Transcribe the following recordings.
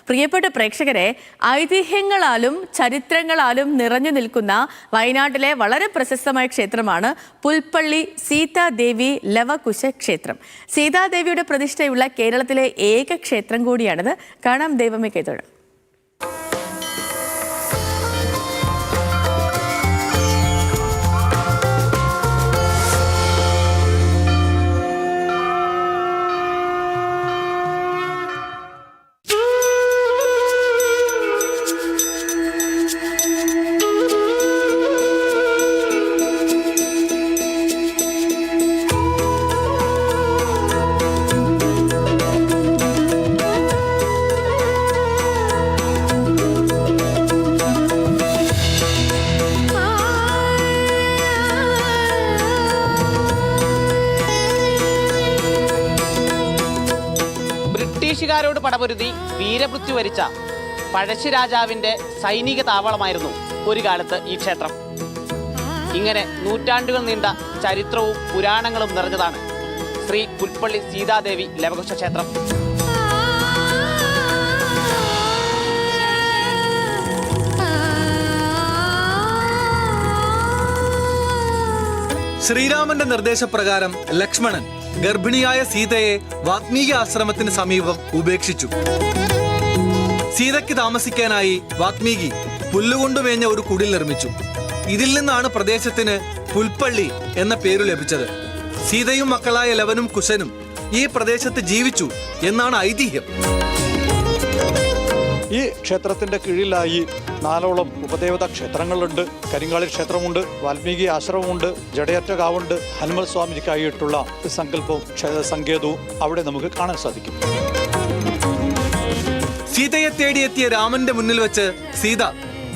പ്രിയപ്പെട്ട പ്രേക്ഷകരെ, ഐതിഹ്യങ്ങളാലും ചരിത്രങ്ങളാലും നിറഞ്ഞു നിൽക്കുന്ന വയനാട്ടിലെ വളരെ പ്രശസ്തമായ ക്ഷേത്രമാണ് പുൽപ്പള്ളി സീതാദേവി ലവകുശ ക്ഷേത്രം. സീതാദേവിയുടെ പ്രതിഷ്ഠയുള്ള കേരളത്തിലെ ഏക ക്ഷേത്രം കൂടിയാണിത്. കാണാം ദൈവമേ കൈതൊഴ. ബ്രിട്ടീഷുകാരോട് പടപൊരുതി വീരമൃത്യു വരിച്ച പഴശ്ശിരാജാവിൻ്റെ സൈനിക താവളമായിരുന്നു ഒരു കാലത്ത് ഈ ക്ഷേത്രം. ഇങ്ങനെ നൂറ്റാണ്ടുകൾ നീണ്ട ചരിത്രവും പുരാണങ്ങളും നിറഞ്ഞതാണ് ശ്രീ പുൽപ്പള്ളി സീതാദേവി ലവകുശ ക്ഷേത്രം. ശ്രീരാമന്റെ നിർദ്ദേശപ്രകാരം ലക്ഷ്മണൻ ഗർഭിണിയായ സീതയെ വാത്മീകി ആശ്രമത്തിന് സമീപം ഉപേക്ഷിച്ചു. സീതയ്ക്ക് താമസിക്കാനായി വാത്മീകി പുല്ലുകൊണ്ടുമേഞ്ഞ ഒരു കുടിൽ നിർമ്മിച്ചു. ഇതിൽ നിന്നാണ് പ്രദേശത്തിന് പുൽപ്പള്ളി എന്ന പേരു ലഭിച്ചത്. സീതയും മക്കളായ ലവനും കുശനും ഈ പ്രദേശത്ത് ജീവിച്ചു എന്നാണ് ഐതിഹ്യം. ഈ ക്ഷേത്രത്തിന്റെ കീഴിലായി 4 ഉപദേവതാ ക്ഷേത്രങ്ങളുണ്ട്. കരിങ്കാളി ക്ഷേത്രമുണ്ട്, വാൽമീകി ആശ്രമമുണ്ട്, ജടയറ്റകാവുണ്ട്, ഹനുമൽ സ്വാമിക്കായിട്ടുള്ള സങ്കല്പവും സങ്കേതവും അവിടെ നമുക്ക് കാണാൻ സാധിക്കും. സീതയെ തേടിയെത്തിയ രാമന്റെ മുന്നിൽ വെച്ച് സീത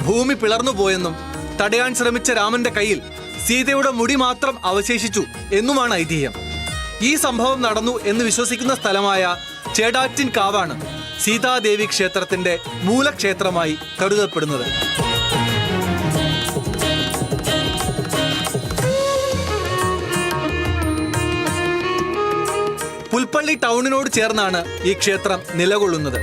ഭൂമി പിളർന്നുപോയെന്നും തടയാൻ ശ്രമിച്ച രാമന്റെ കയ്യിൽ സീതയുടെ മുടി മാത്രം അവശേഷിച്ചു എന്നുമാണ് ഐതിഹ്യം. ഈ സംഭവം നടന്നു എന്ന് വിശ്വസിക്കുന്ന സ്ഥലമായ ചേടാറ്റിൻ കാവാണ് സീതാദേവി ക്ഷേത്രത്തിന്റെ മൂലക്ഷേത്രമായി കരുതപ്പെടുന്നത്. പുൽപ്പള്ളി ടൗണിനോട് ചേർന്നാണ് ഈ ക്ഷേത്രം നിലകൊള്ളുന്നത്.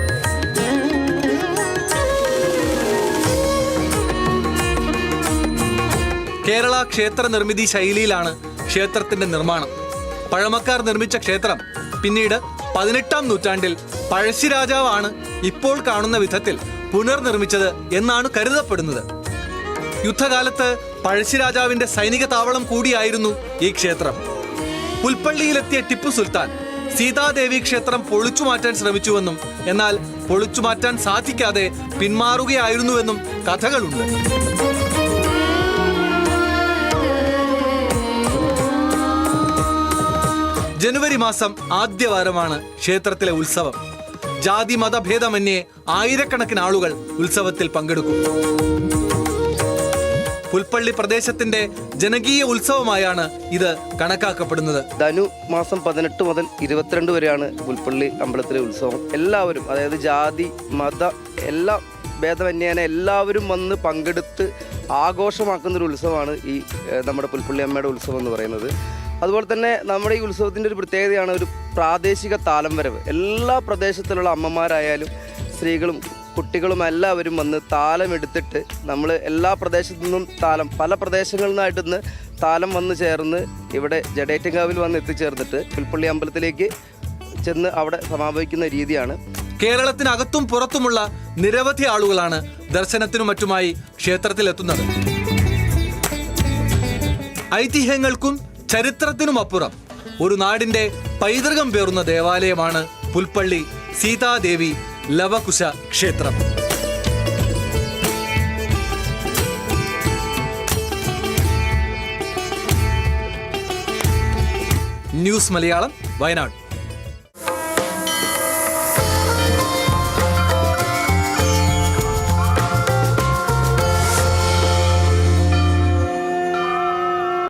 കേരള ക്ഷേത്ര നിർമ്മിതി ശൈലിയിലാണ് ക്ഷേത്രത്തിന്റെ നിർമ്മാണം. പഴമക്കാർ നിർമ്മിച്ച ക്ഷേത്രം പിന്നീട് 18-ാം നൂറ്റാണ്ടിൽ പഴശ്ശിരാജാവാണ് ഇപ്പോൾ കാണുന്ന വിധത്തിൽ പുനർനിർമ്മിച്ചത് എന്നാണ് കരുതപ്പെടുന്നത്. യുദ്ധകാലത്ത് പഴശ്ശിരാജാവിന്റെ സൈനിക താവളം കൂടിയായിരുന്നു ഈ ക്ഷേത്രം. പുൽപ്പള്ളിയിലെത്തിയ ടിപ്പു സുൽത്താൻ സീതാദേവി ക്ഷേത്രം പൊളിച്ചു മാറ്റാൻ ശ്രമിച്ചുവെന്നും എന്നാൽ പൊളിച്ചു മാറ്റാൻ സാധിക്കാതെ പിന്മാറുകയായിരുന്നുവെന്നും കഥകളുണ്ട്. ജനുവരി മാസം ആദ്യവാരമാണ് ക്ഷേത്രത്തിലെ ഉത്സവം. ജാതി മതഭേദമന്യേ ആയിരക്കണക്കിന് ആളുകൾ ഉത്സവത്തിൽ പങ്കെടുക്കും. പുൽപ്പള്ളി പ്രദേശത്തിന്റെ ജനകീയ ഉത്സവമായാണ് ഇത് കണക്കാക്കപ്പെടുന്നത്. ധനു മാസം 18 മുതൽ 22 വരെയാണ് പുൽപ്പള്ളി അമ്പലത്തിലെ ഉത്സവം. എല്ലാവരും, അതായത് ജാതി മത എല്ലാം ഭേദമന്യേന എല്ലാവരും വന്ന് പങ്കെടുത്ത് ആഘോഷമാക്കുന്നൊരു ഉത്സവമാണ് ഈ നമ്മുടെ പുൽപ്പള്ളി അമ്മയുടെ ഉത്സവം എന്ന് പറയുന്നത്. അതുപോലെ തന്നെ നമ്മുടെ ഈ ഉത്സവത്തിൻ്റെ ഒരു പ്രത്യേകതയാണ് ഒരു പ്രാദേശിക താലം വരവ്. എല്ലാ പ്രദേശത്തിലുള്ള അമ്മമാരായാലും സ്ത്രീകളും കുട്ടികളും എല്ലാവരും വന്ന് താലം എടുത്തിട്ട് നമ്മൾ എല്ലാ പ്രദേശത്തു നിന്നും പല പ്രദേശങ്ങളിൽ നിന്നായിട്ട് ഇന്ന് താലം വന്ന് ചേർന്ന് ഇവിടെ ജടേറ്റങ്കാവിൽ വന്ന് എത്തിച്ചേർന്നിട്ട് പുൽപ്പള്ളി അമ്പലത്തിലേക്ക് ചെന്ന് അവിടെ സമാപിക്കുന്ന രീതിയാണ്. കേരളത്തിനകത്തും പുറത്തുമുള്ള നിരവധി ആളുകളാണ് ദർശനത്തിനും മറ്റുമായി ക്ഷേത്രത്തിലെത്തുന്നത്. ഐതിഹ്യങ്ങൾക്കും ചരിത്രത്തിനുമപ്പുറം ഒരു നാടിന്റെ പൈതൃകം പേറുന്ന ദേവാലയമാണ് പുൽപ്പള്ളി സീതാദേവി ലവകുശ ക്ഷേത്രം. ന്യൂസ് മലയാളം, വയനാട്.